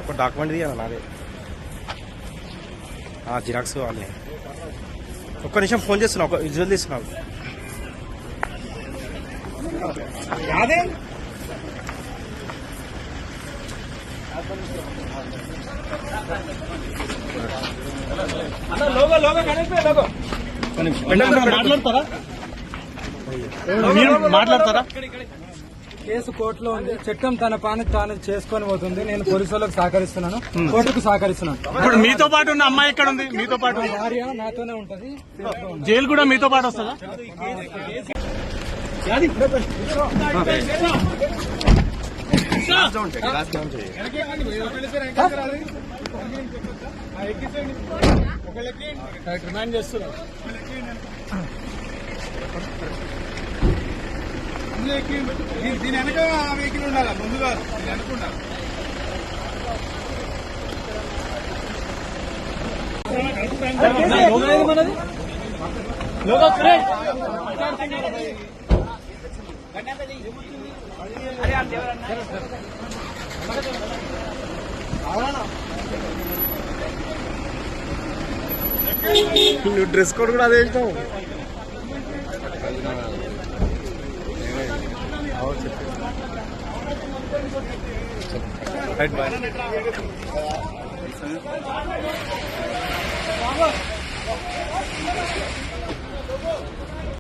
ఒక డాక్యుమెంట్ తీయాలి నాదే జిరాక్స్ కావాలి. ఒక్క నిమిషం ఫోన్ చేస్తున్నా, ఒక విజువల్ తీస్తున్నావు. మాట్లాడతారా? కేసు కోర్టులో ఉంది. చట్టం తన పని తాను చేసుకొని పోతుంది. నేను పోలీసులకు సహకరిస్తున్నాను, కోర్టుకు సహకరిస్తున్నాను. ఇప్పుడు మీతో పాటు ఉన్న అమ్మాయి ఎక్కడ ఉంది? మీతో పాటు భార్య నాతోనే ఉంటది. జైలు కూడా మీతో పాటు వస్తుందా? రిమాండ్ చేస్తున్నారు. దీని వెనక వెహికల్ ఉండాలా, ముందుగా అనుకున్నారు. నువ్వు డ్రెస్ కోడ్ కూడా అదే ఇస్తావు. Right bye.